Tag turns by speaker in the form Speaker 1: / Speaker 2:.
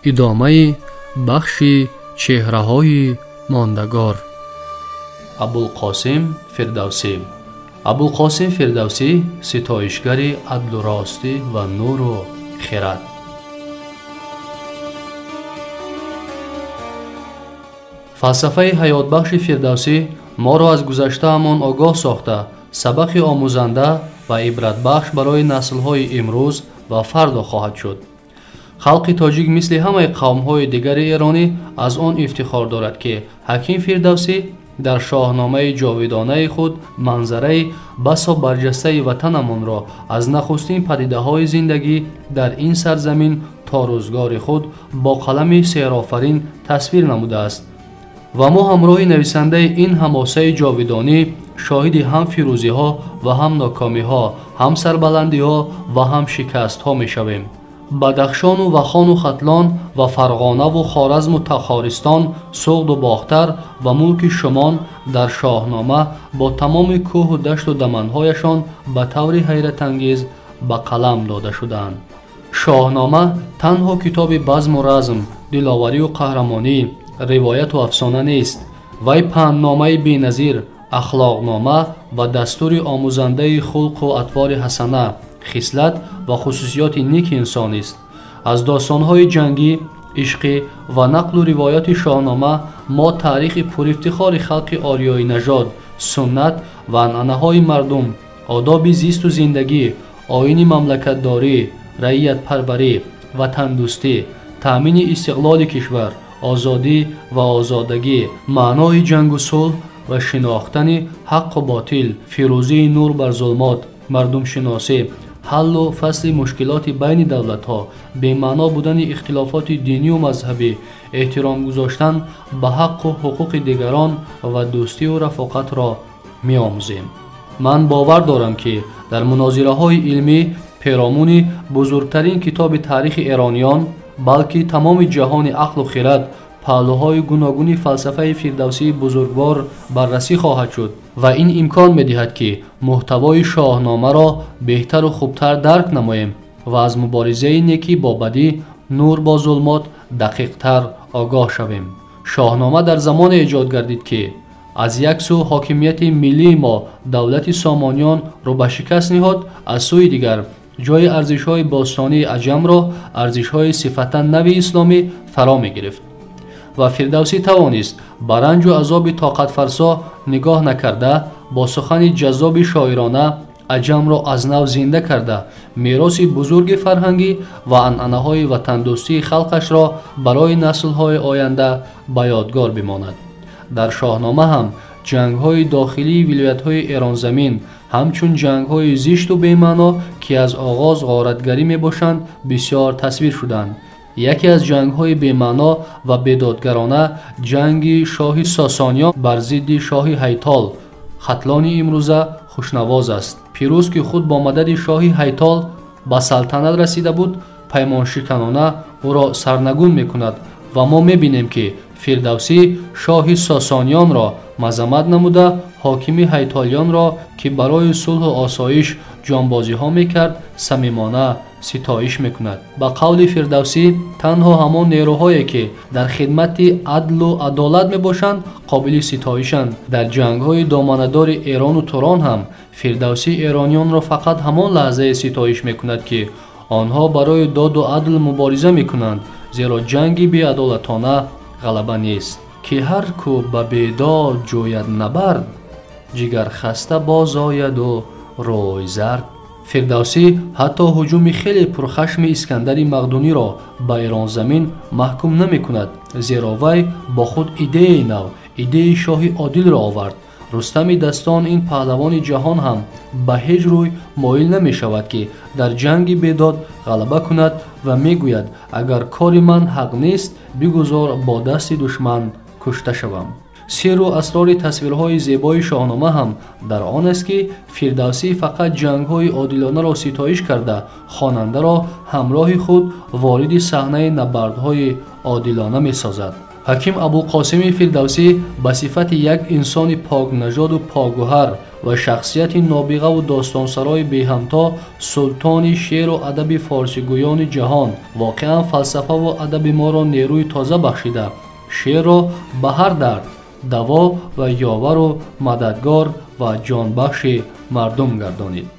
Speaker 1: ادامه بخش چهره‌های ماندگار.
Speaker 2: ابوالقاسم فردوسی. ابوالقاسم فردوسی ستایشگری عدل و راستی و نور و خرد. فلسفه حیات بخش فردوسی ما را از گذشته‌مان آگاه ساخته سبق آموزنده و عبرت بخش برای نسل‌های امروز و فردا خواهد شد. خلق تاجیک مثل همه قوم‌های دیگر ایرانی از آن افتخار دارد که حکیم فردوسی در شاهنامه جاودانه خود منظره بسا برجسته وطنمان را از نخستین پدیده‌های زندگی در این سرزمین تا روزگار خود با قلم سحرآفرین تصویر نموده است و ما همراه نویسنده این حماسه جاودانی شاهد هم فیروزی‌ها و هم ناکامی‌ها، هم سربلندی‌ها و هم شکست‌ها می‌شویم. بدخشان و وخان و ختلان و فرغانه و خوارزم و تخارستان، سغد و باختر و ملک شمان در شاهنامه با تمام کوه و دشت و دمن‌هایشان به طور حیرت انگیز به قلم داده شدند. شاهنامه تنها کتاب بزم و رزم، دلاوری و قهرمانی، روایت و افسانه نیست. وی پندنامه بی‌نظیر، اخلاقنامه و دستور آموزنده خلق و اطوار حسنه، خصلت و خصوصیات نیک انسان است. از داستان‌های جنگی، عشقی و نقل و روایات شاهنامه ما تاریخ پرافتخار خلق آریایی نژاد، سنت و عنعنه‌های مردم، آداب زیست و زندگی، آیین مملکت‌داری، رعیت پروری، وطن دوستی، تأمین استقلال کشور، آزادی و آزادگی، معنای جنگ و صلح و شناختن حق و باطل، فیروزی نور بر ظلمات، مردم شناسی، حل و فصل مشکلات بین دولت‌ها، بی‌معنا بودن اختلافات دینی و مذهبی، احترام گذاشتن به حق و حقوق دیگران و دوستی و رفاقت را می‌آموزیم. من باور دارم که در مناظره‌های علمی پیرامون بزرگترین کتاب تاریخ ایرانیان بلکه تمام جهان عقل و خرد پهلوهای گوناگون فلسفه فردوسی بزرگوار بررسی خواهد شد و این امکان می‌دهد که محتوای شاهنامه را بهتر و خوبتر درک نماییم و از مبارزه نیکی با بدی، نور با ظلمات دقیق‌تر آگاه شویم. شاهنامه در زمان ایجاد گردید که از یک سو حاکمیت ملی ما دولت سامانیان را به شکست نهاد، از سوی دیگر جای ارزش‌های باستانی عجم را ارزش‌های صفتا نوی اسلامی فرا می‌گرفت و فردوسی توانست به رنج و عذاب طاقت فرسا نگاه نکرده با سخن جذاب شاعرانه عجم را از نو زنده کرده میراث بزرگ فرهنگی و عنعنه‌های وطن دوستی خلقش را برای نسل‌های آینده به یادگار بماند. در شاهنامه هم جنگ‌های داخلی ولایت‌های ایران زمین همچون جنگ‌های زشت و بی‌معنا که از آغاز غارتگری می‌باشند بسیار تصویر شدند. یکی از جنگ‌های بی‌معنا و بی‌دادگرانه جنگ شاه ساسانیان بر ضد شاه هیتال ختلان امروزه خوشنواز است. پیروز که خود با مدد شاه هیتال به سلطنت رسیده بود، پیمان شکنانه او را سرنگون می‌کند و ما می‌بینیم که فردوسی شاه ساسانیان را مذمت نموده حاکم هیتالیان را که برای صلح و آسایش جانبازی‌ها می‌کرد صمیمانه ستایش می‌کند. با قول فردوسی تنها همان نیروهایی که در خدمت عدل و عدالت میباشند قابل ستایشند. در جنگ‌های دامنه‌دار ایران و توران هم فردوسی ایرانیان را فقط همان لحظه ستایش می‌کند که آنها برای داد و عدل مبارزه می‌کنند، زیرا جنگ بی‌عدالتانه غلبه نیست. که هر کو به بیداد جوید نبرد، جگر خسته باز آید و روی زرد. فردوسی حتی هجوم خیلی پرخشم اسکندر مقدونی را به ایران زمین محکوم نمی کند، زیرا وی با خود ایده نو، ایده شاه عادل را آورد. رستم دستان این پهلوان جهان هم به هیچ روی مایل نمی شود که در جنگ بیداد غلبه کند و می گوید اگر کار من حق نیست بگذار با دست دشمن کشته شوم. سر و اسرار تصویرهای زیبای شاهنامه هم در آن است که فردوسی فقط جنگ‌های عادلانه را ستایش کرده خواننده را همراه خود وارد صحنه نبردهای عادلانه می‌سازد. حکیم ابوالقاسم فردوسی به صفت یک انسان پاک نژاد و پاک‌گوهر و شخصیت نابغه و داستانسرای بی همتا سلطان شعر و ادب فارسی گویان جهان واقعا فلسفه و ادب ما را نیروی تازه بخشیده شعر را به هر درد دوا و یاور و مددگار و جانبخش مردم گردانید.